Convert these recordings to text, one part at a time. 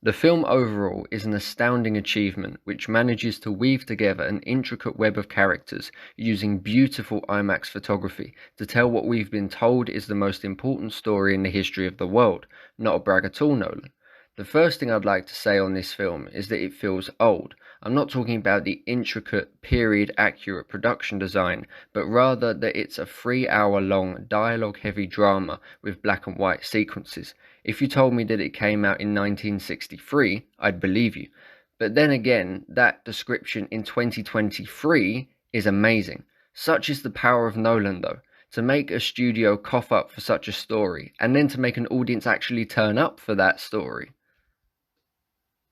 The film overall is an astounding achievement which manages to weave together an intricate web of characters using beautiful IMAX photography to tell what we've been told is the most important story in the history of the world. Not a brag at all, Nolan. The first thing I'd like to say on this film is that it feels old. I'm not talking about the intricate, period-accurate production design, but rather that it's a 3-hour long, dialogue-heavy drama with black and white sequences. If you told me that it came out in 1963, I'd believe you. But then again, that description in 2023 is amazing. Such is the power of Nolan, though. To make a studio cough up for such a story, and then to make an audience actually turn up for that story,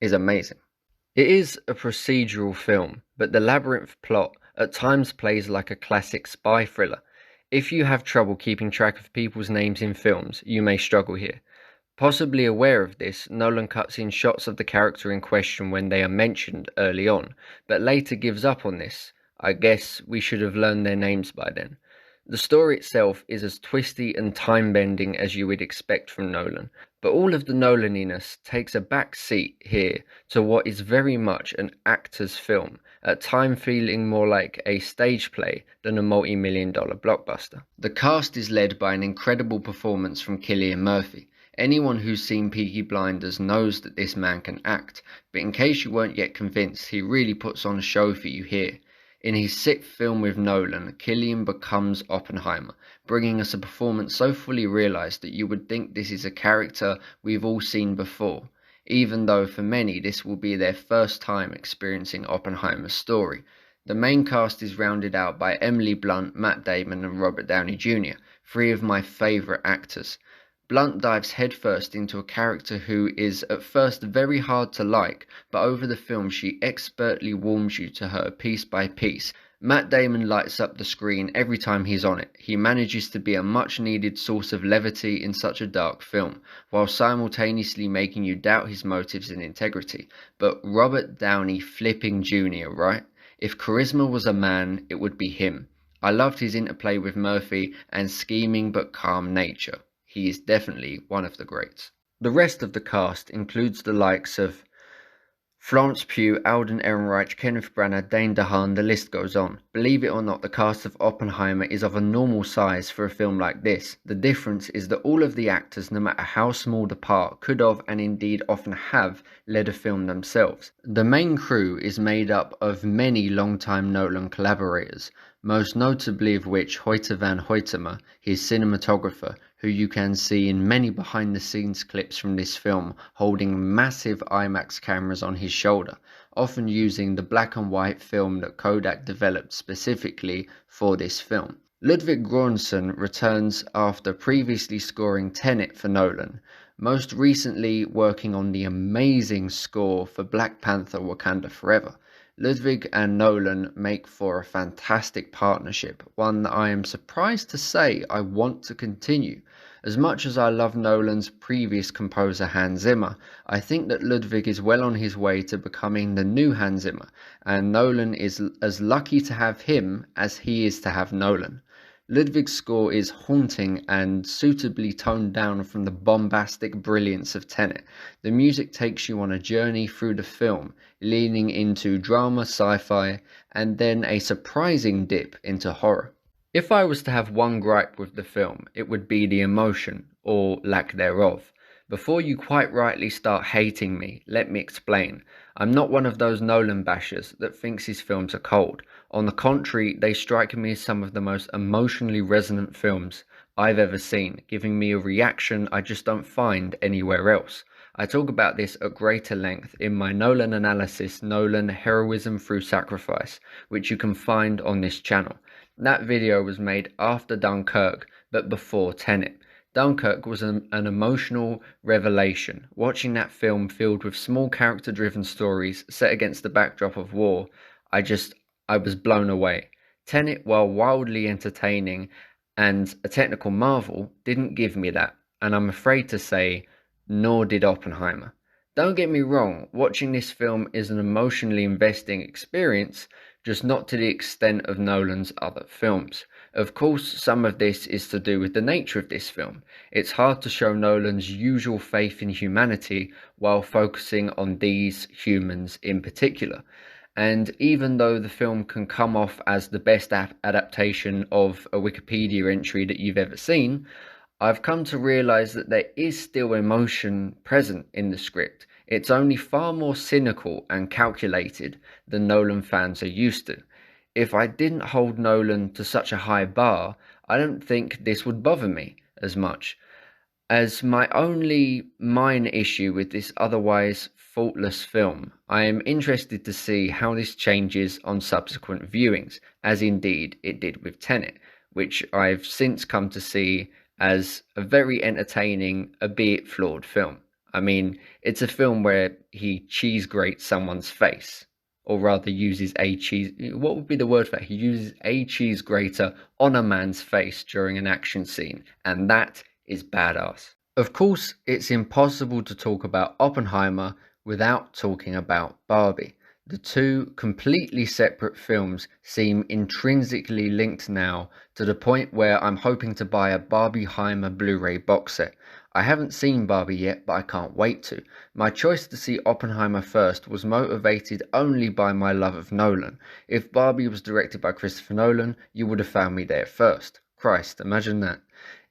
is amazing. It is a procedural film, but the labyrinth plot at times plays like a classic spy thriller. If you have trouble keeping track of people's names in films, you may struggle here. Possibly aware of this, Nolan cuts in shots of the character in question when they are mentioned early on, but later gives up on this. I guess we should have learned their names by then. The story itself is as twisty and time-bending as you would expect from Nolan, but all of the Nolaniness takes a back seat here to what is very much an actor's film, at time feeling more like a stage play than a multi-million-dollar blockbuster. The cast is led by an incredible performance from Cillian Murphy. Anyone who's seen Peaky Blinders knows that this man can act, but in case you weren't yet convinced, he really puts on a show for you here. In his sixth film with Nolan, Cillian becomes Oppenheimer, bringing us a performance so fully realised that you would think this is a character we've all seen before, even though for many this will be their first time experiencing Oppenheimer's story. The main cast is rounded out by Emily Blunt, Matt Damon and Robert Downey Jr., three of my favourite actors. Blunt dives headfirst into a character who is at first very hard to like, but over the film she expertly warms you to her piece by piece. Matt Damon lights up the screen every time he's on it. He manages to be a much needed source of levity in such a dark film, while simultaneously making you doubt his motives and integrity. But Robert Downey flipping Jr., right? If charisma was a man, it would be him. I loved his interplay with Murphy and scheming but calm nature. He is definitely one of the greats. The rest of the cast includes the likes of Florence Pugh, Alden Ehrenreich, Kenneth Branagh, Dane DeHaan, the list goes on. Believe it or not, the cast of Oppenheimer is of a normal size for a film like this. The difference is that all of the actors, no matter how small the part, could have and indeed often have led a film themselves. The main crew is made up of many long-time Nolan collaborators, most notably of which Hoyte van Hoytema, his cinematographer, who you can see in many behind-the-scenes clips from this film, holding massive IMAX cameras on his shoulder, often using the black and white film that Kodak developed specifically for this film. Ludwig Göransson returns after previously scoring Tenet for Nolan, most recently working on the amazing score for Black Panther: Wakanda Forever. Ludwig and Nolan make for a fantastic partnership, one that I am surprised to say I want to continue. As much as I love Nolan's previous composer Hans Zimmer, I think that Ludwig is well on his way to becoming the new Hans Zimmer, and Nolan is as lucky to have him as he is to have Nolan. Ludwig's score is haunting and suitably toned down from the bombastic brilliance of Tenet. The music takes you on a journey through the film, leaning into drama, sci-fi, and then a surprising dip into horror. If I was to have one gripe with the film, it would be the emotion, or lack thereof. Before you quite rightly start hating me, let me explain. I'm not one of those Nolan bashers that thinks his films are cold. On the contrary, they strike me as some of the most emotionally resonant films I've ever seen, giving me a reaction I just don't find anywhere else. I talk about this at greater length in my Nolan analysis, Nolan Heroism Through Sacrifice, which you can find on this channel. That video was made after Dunkirk, but before Tenet. Dunkirk was an emotional revelation. Watching that film filled with small character-driven stories set against the backdrop of war, I was blown away. Tenet, while wildly entertaining and a technical marvel, didn't give me that, and I'm afraid to say, nor did Oppenheimer. Don't get me wrong, watching this film is an emotionally investing experience, just not to the extent of Nolan's other films. Of course, some of this is to do with the nature of this film. It's hard to show Nolan's usual faith in humanity while focusing on these humans in particular. And even though the film can come off as the best adaptation of a Wikipedia entry that you've ever seen, I've come to realize that there is still emotion present in the script. It's only far more cynical and calculated than Nolan fans are used to. If I didn't hold Nolan to such a high bar, I don't think this would bother me as much. As my only minor issue with this otherwise faultless film, I am interested to see how this changes on subsequent viewings, as indeed it did with Tenet, which I've since come to see as a very entertaining, albeit flawed film. I mean, it's a film where he cheese grates someone's face, or rather uses a cheese. What would be the word for that? He uses a cheese grater on a man's face during an action scene, and that is badass. Of course, it's impossible to talk about Oppenheimer without talking about Barbie. The two completely separate films seem intrinsically linked now, to the point where I'm hoping to buy a Barbieheimer Blu-ray box set. I haven't seen Barbie yet, but I can't wait to. My choice to see Oppenheimer first was motivated only by my love of Nolan. If Barbie was directed by Christopher Nolan, you would have found me there first. Christ, imagine that.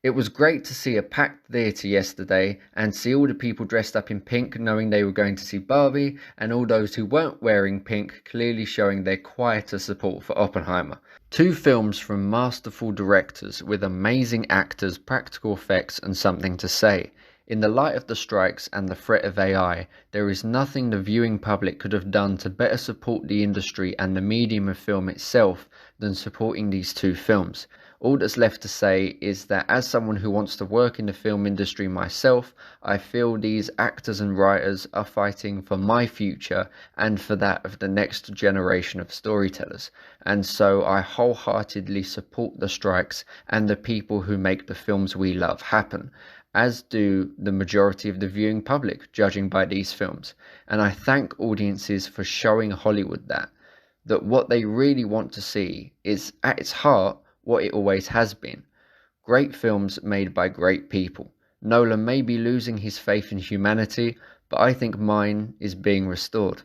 It was great to see a packed theatre yesterday and see all the people dressed up in pink knowing they were going to see Barbie, and all those who weren't wearing pink clearly showing their quieter support for Oppenheimer. Two films from masterful directors with amazing actors, practical effects and something to say. In the light of the strikes and the threat of AI, there is nothing the viewing public could have done to better support the industry and the medium of film itself than supporting these two films. All that's left to say is that as someone who wants to work in the film industry myself, I feel these actors and writers are fighting for my future and for that of the next generation of storytellers. And so I wholeheartedly support the strikes and the people who make the films we love happen, as do the majority of the viewing public, judging by these films. And I thank audiences for showing Hollywood that what they really want to see is, at its heart, what it always has been. Great films made by great people. Nolan may be losing his faith in humanity, but I think mine is being restored.